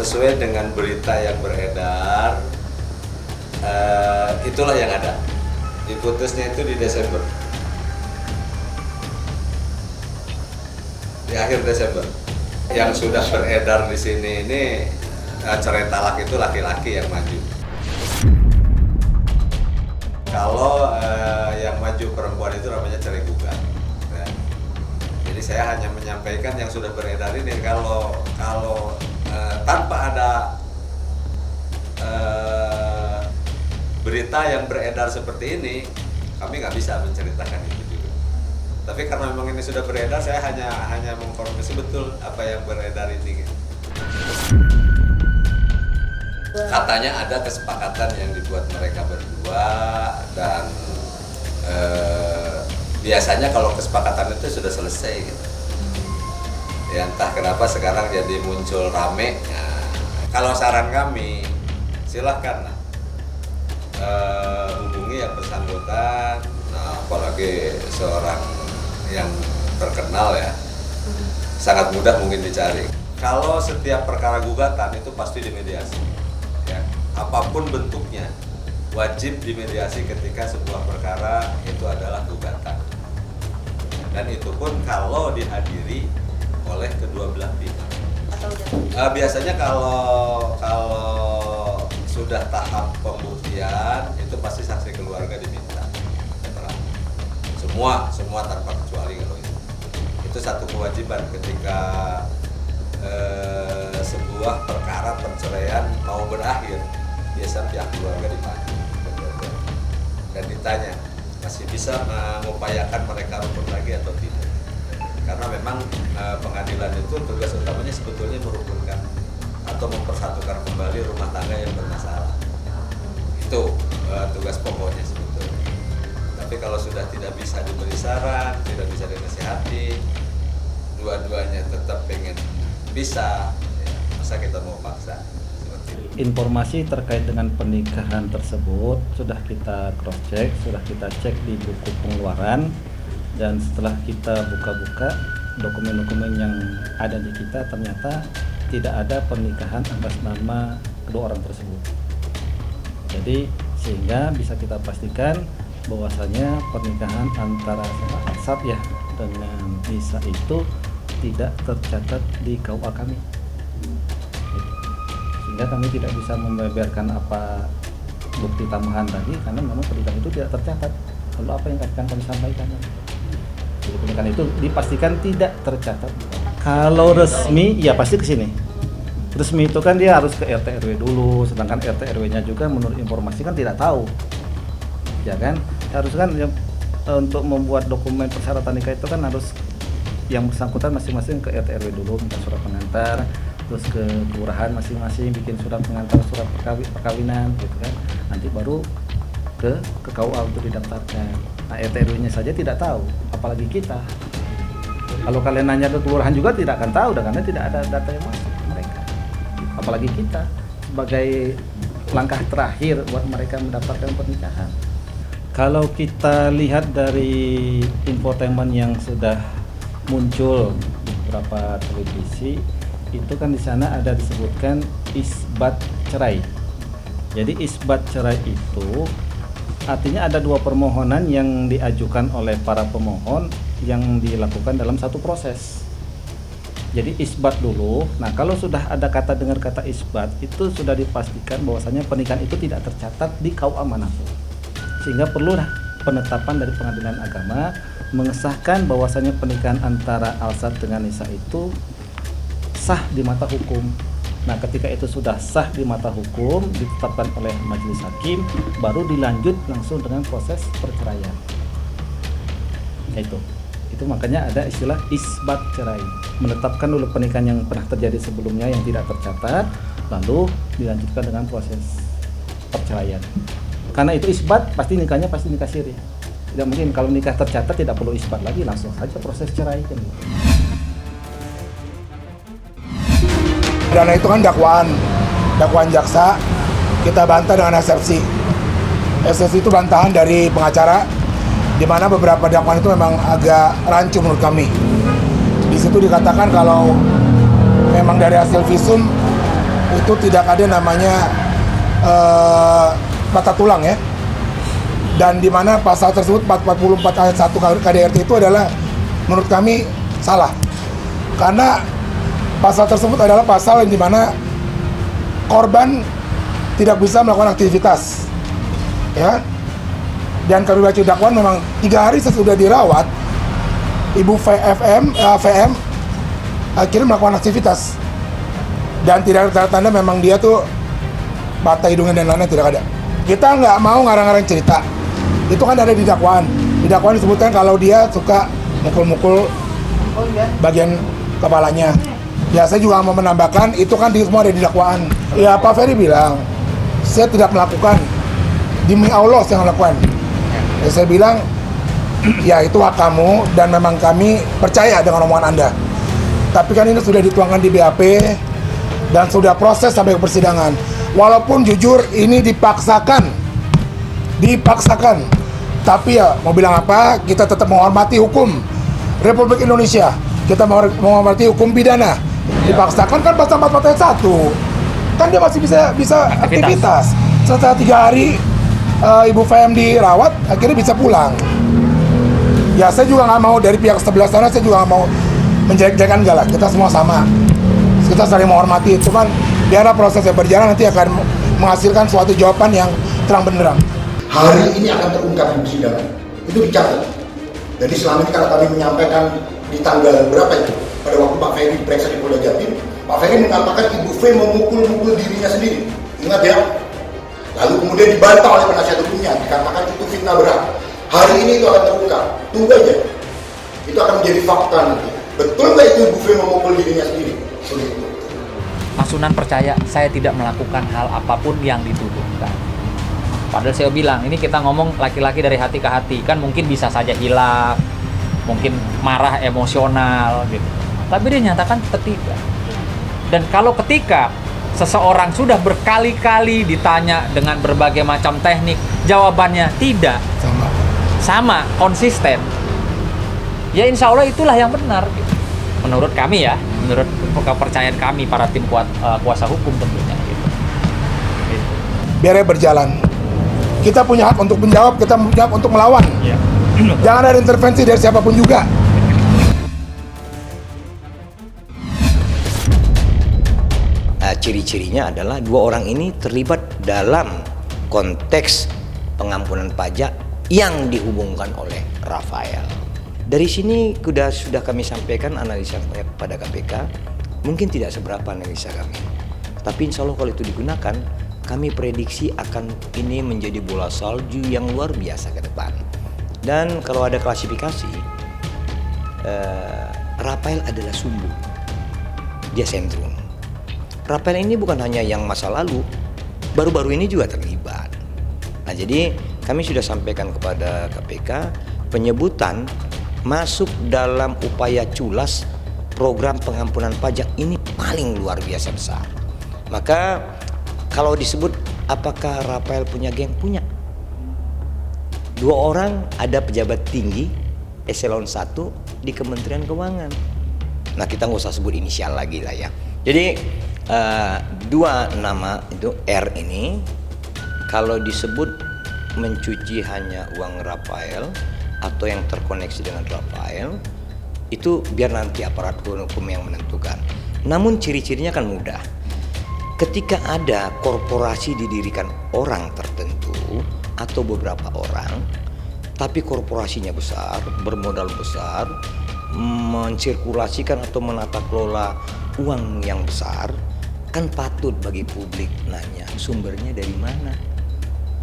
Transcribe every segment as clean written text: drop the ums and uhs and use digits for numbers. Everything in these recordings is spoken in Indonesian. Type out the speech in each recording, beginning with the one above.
sesuai dengan berita yang beredar, itulah yang ada. Diputusnya itu di Desember, di akhir Desember. Yang sudah beredar di sini ini cerai talak itu laki-laki yang maju. Kalau yang maju perempuan itu namanya cerai gugat. Jadi saya hanya menyampaikan yang sudah beredar ini. Kalau tanpa ada berita yang beredar seperti ini, kami nggak bisa menceritakan itu juga. Tapi karena memang ini sudah beredar, saya hanya mengkonfirmasi betul apa yang beredar ini. Katanya ada kesepakatan yang dibuat mereka berdua dan biasanya kalau kesepakatan itu sudah selesai gitu. Ya entah kenapa sekarang jadi muncul rame. Nah, kalau saran kami silahkan hubungi yang bersangkutan, apalagi seorang yang terkenal ya, sangat mudah mungkin dicari. Kalau setiap perkara gugatan itu pasti dimediasi, ya. Apapun bentuknya wajib dimediasi ketika sebuah perkara itu adalah gugatan, dan itu pun kalau dihadiri oleh kedua belah pihak. Biasanya kalau sudah tahap pembuktian itu pasti saksi keluarga diminta keterangan. Semua tanpa kecuali kalau itu satu kewajiban ketika sebuah perkara perceraian mau berakhir, biasa pihak keluarga dipanggil dan ditanya masih bisa mengupayakan mereka rukun lagi atau tidak, karena memang pengadilan itu tugas utamanya sebetulnya merukunkan atau mempersatukan kembali rumah tangga yang bermasalah. Itu tugas pokoknya sebetulnya. Tapi kalau sudah tidak bisa diberi saran, tidak bisa dinasihati, dua-duanya tetap pengen bisa, ya, masa kita mau paksa? Informasi terkait dengan pernikahan tersebut sudah kita cross check, sudah kita cek di buku pengeluaran, dan setelah kita buka-buka dokumen-dokumen yang ada di kita, ternyata tidak ada pernikahan atas nama kedua orang tersebut. Jadi sehingga bisa kita pastikan bahwasanya pernikahan antara Arsad ya dengan Nisa itu tidak tercatat di KUA kami. Sehingga kami tidak bisa membeberkan apa bukti tambahan tadi karena memang pernikahan itu tidak tercatat. Lalu apa yang akan kami sampaikan? Jadi pernikahan itu dipastikan tidak tercatat. Kalau resmi ya pasti ke sini. Resmi itu kan dia harus ke RT RW dulu, sedangkan RT RW-nya juga menurut informasi kan tidak tahu. Ya kan? Harus kan ya, untuk membuat dokumen persyaratan nikah itu kan harus yang bersangkutan masing-masing ke RT RW dulu minta surat pengantar, terus ke kelurahan masing-masing bikin surat pengantar, surat perkawinan gitu kan. Nanti baru ke KUA untuk didaftarkan. Nah, RT RW-nya saja tidak tahu, apalagi kita. Kalau kalian nanya ke kelurahan juga tidak akan tahu, karena tidak ada data yang masuk ke mereka. Apalagi kita sebagai langkah terakhir buat mereka mendapatkan pernikahan. Kalau kita lihat dari infotainment yang sudah muncul di beberapa televisi, itu kan di sana ada disebutkan isbat cerai. Jadi isbat cerai itu artinya ada dua permohonan yang diajukan oleh para pemohon yang dilakukan dalam satu proses. Jadi isbat dulu. Nah, kalau sudah ada kata dengar kata isbat, itu sudah dipastikan bahwasanya pernikahan itu tidak tercatat di KUA manapun. Sehingga perlulah penetapan dari Pengadilan Agama mengesahkan bahwasanya pernikahan antara Alsat dengan Nisa itu sah di mata hukum. Nah, ketika itu sudah sah di mata hukum, ditetapkan oleh majelis hakim, baru dilanjut langsung dengan proses perceraian. Itu makanya ada istilah isbat cerai, menetapkan dulu pernikahan yang pernah terjadi sebelumnya yang tidak tercatat, lalu dilanjutkan dengan proses perceraian. Karena itu isbat, pasti nikahnya pasti nikah siri. Tidak mungkin kalau nikah tercatat tidak perlu isbat lagi, langsung saja proses cerai kan. Dana itu kan dakwaan jaksa, kita bantah dengan eksepsi. Eksepsi itu bantahan dari pengacara, di mana beberapa dakwaan itu memang agak rancu menurut kami. Di situ dikatakan kalau memang dari hasil visum itu tidak ada namanya patah tulang ya. Dan di mana pasal tersebut 444 ayat 1 KDRT itu adalah menurut kami salah. Karena pasal tersebut adalah pasal yang di mana korban tidak bisa melakukan aktivitas. Ya. Dan kami baca dakwaan memang 3 hari sesudah dirawat, Ibu VM akhirnya melakukan aktivitas. Dan tidak ada tanda memang dia tuh patah hidungnya dan lainnya, tidak ada. Kita nggak mau ngarang-ngarang cerita. Itu kan ada di dakwaan. Di dakwaan disebutkan kalau dia suka mukul-mukul bagian kepalanya. Ya, saya juga mau menambahkan, itu kan semua ada di dakwaan. Ya, Pak Ferry bilang, saya tidak melakukan. Demi Allah saya melakukan. Ya, saya bilang, ya itu hak kamu dan memang kami percaya dengan omongan Anda. Tapi kan ini sudah dituangkan di BAP dan sudah proses sampai ke persidangan. Walaupun jujur ini dipaksakan. Tapi ya mau bilang apa, kita tetap menghormati hukum Republik Indonesia. Kita menghormati hukum pidana. Dipaksakan kan pasal 44 ayat 1. Kan dia masih bisa aktivitas. Setelah 3 hari Ibu VM dirawat, akhirnya bisa pulang. Ya saya juga nggak mau dari pihak sebelah sana, saya juga nggak mau menjelek-jelekan, enggak lah. Kita semua sama. Kita saling menghormati. Cuman biarlah prosesnya berjalan, nanti akan menghasilkan suatu jawaban yang terang benderang. Hari ini akan terungkap di persidangan. Itu dicatat. Jadi selama ini kalau kami menyampaikan di tanggal berapa itu, pada waktu Pak Ferry diperiksa di Polda Jatim, Pak Ferry mengatakan Ibu V memukul dirinya sendiri. Ingat ya? Lalu kemudian dibantah oleh penasihat hukumnya, dikatakan itu fitnah berat. Hari ini itu akan terungkap. Tunggu aja. Itu akan menjadi fakta nanti. Betul nggak itu Ibu V memukul dirinya sendiri? Sulit. Mas Sunan percaya saya tidak melakukan hal apapun yang dituduhkan. Padahal saya bilang, ini kita ngomong laki-laki dari hati ke hati, kan mungkin bisa saja hilaf, mungkin marah emosional gitu. Tapi dia nyatakan tidak. Dan kalau ketika seseorang sudah berkali-kali ditanya dengan berbagai macam teknik, jawabannya tidak, sama konsisten, ya insya Allah itulah yang benar gitu. Menurut kami ya, menurut kepercayaan kami para tim kuasa hukum tentunya gitu. Biarnya berjalan. Kita punya hak untuk menjawab, kita punya hak untuk melawan. Ya. Jangan ada intervensi dari siapapun juga. Ciri-cirinya adalah 2 orang ini terlibat dalam konteks pengampunan pajak yang dihubungkan oleh Rafael. Dari sini sudah kami sampaikan analisa pada KPK, mungkin tidak seberapa analisa kami. Tapi insya Allah kalau itu digunakan, kami prediksi akan ini menjadi bola salju yang luar biasa ke depan. Dan kalau ada klasifikasi, Rafael adalah sumbu, dia sentrum. Rafael ini bukan hanya yang masa lalu, baru-baru ini juga terlibat. Nah, jadi kami sudah sampaikan kepada KPK, penyebutan masuk dalam upaya culas program pengampunan pajak ini paling luar biasa besar. Maka kalau disebut apakah Rafael punya geng? Punya. 2 orang ada pejabat tinggi eselon 1 di Kementerian Keuangan. Nah, kita nggak usah sebut inisial lagi lah ya. Jadi 2 nama itu R ini kalau disebut mencuci hanya uang Rafael atau yang terkoneksi dengan Rafael, itu biar nanti aparat hukum yang menentukan. Namun ciri-cirinya kan mudah. Ketika ada korporasi didirikan orang tertentu atau beberapa orang, tapi korporasinya besar, bermodal besar, mensirkulasikan atau menata kelola uang yang besar, kan patut bagi publik nanya sumbernya dari mana.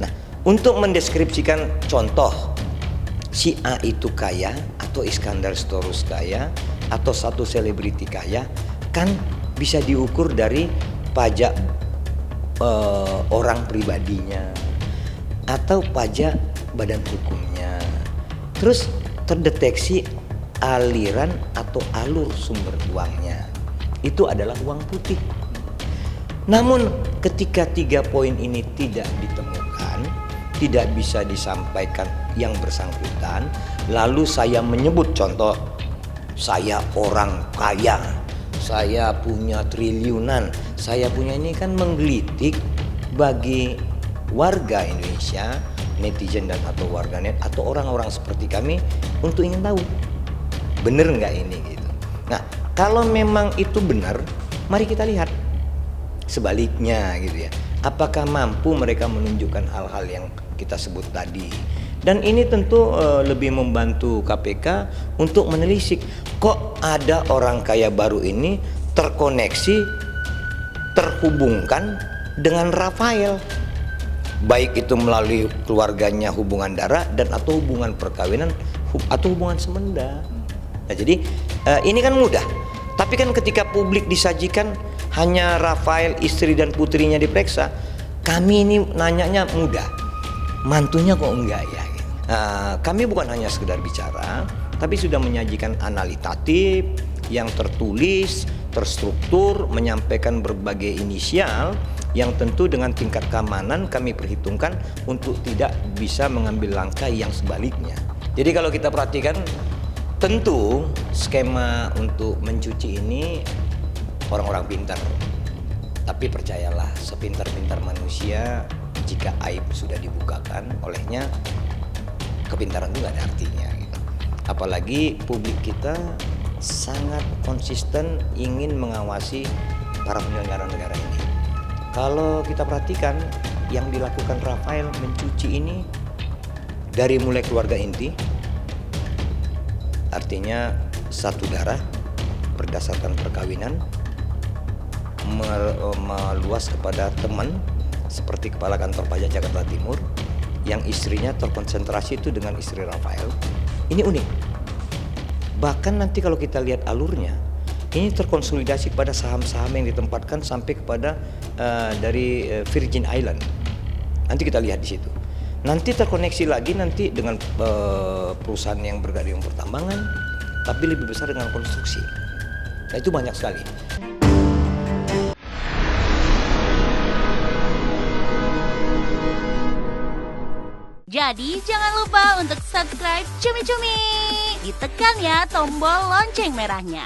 Nah, untuk mendeskripsikan contoh si A itu kaya atau Iskandar Storus kaya atau satu selebriti kaya, kan bisa diukur dari pajak orang pribadinya atau pajak badan hukumnya. Terus terdeteksi aliran atau alur sumber uangnya. Itu adalah uang putih. Namun ketika 3 poin ini tidak ditemukan, tidak bisa disampaikan yang bersangkutan, lalu saya menyebut contoh, saya orang kaya, saya punya triliunan, saya punya ini kan menggelitik bagi warga Indonesia, netizen dan atau warganet atau orang-orang seperti kami untuk ingin tahu bener nggak ini gitu. Nah, kalau memang itu benar, mari kita lihat sebaliknya gitu ya. Apakah mampu mereka menunjukkan hal-hal yang kita sebut tadi? Dan ini tentu lebih membantu KPK untuk menelisik kok ada orang kaya baru ini terkoneksi, terhubungkan dengan Rafael, baik itu melalui keluarganya hubungan darah dan atau hubungan perkawinan atau hubungan semenda. Nah, jadi ini kan mudah. Tapi kan ketika publik disajikan hanya Rafael, istri dan putrinya diperiksa, kami ini nanyanya mudah. Mantunya kok enggak ya? Kami bukan hanya sekedar bicara, tapi sudah menyajikan analitatif yang tertulis, terstruktur, menyampaikan berbagai inisial yang tentu dengan tingkat keamanan kami perhitungkan untuk tidak bisa mengambil langkah yang sebaliknya. Jadi kalau kita perhatikan, tentu skema untuk mencuci ini orang-orang pintar. Tapi percayalah, sepintar-pintar manusia, jika aib sudah dibukakan olehnya, kepintaran itu gak ada artinya gitu. Apalagi publik kita sangat konsisten ingin mengawasi para penyelenggara negara ini. Kalau kita perhatikan yang dilakukan Rafael mencuci ini dari mulai keluarga inti, artinya satu darah berdasarkan perkawinan, meluas kepada teman seperti Kepala Kantor Pajak Jakarta Timur yang istrinya terkonsentrasi itu dengan istri Rafael. Ini unik. Bahkan nanti kalau kita lihat alurnya, ini terkonsolidasi pada saham-saham yang ditempatkan sampai kepada dari Virgin Island. Nanti kita lihat di situ. Nanti terkoneksi lagi nanti dengan perusahaan yang bergerak di pertambangan, tapi lebih besar dengan konstruksi. Nah, itu banyak sekali. Jadi jangan lupa untuk subscribe Cumi Cumi. Ditekan ya tombol lonceng merahnya.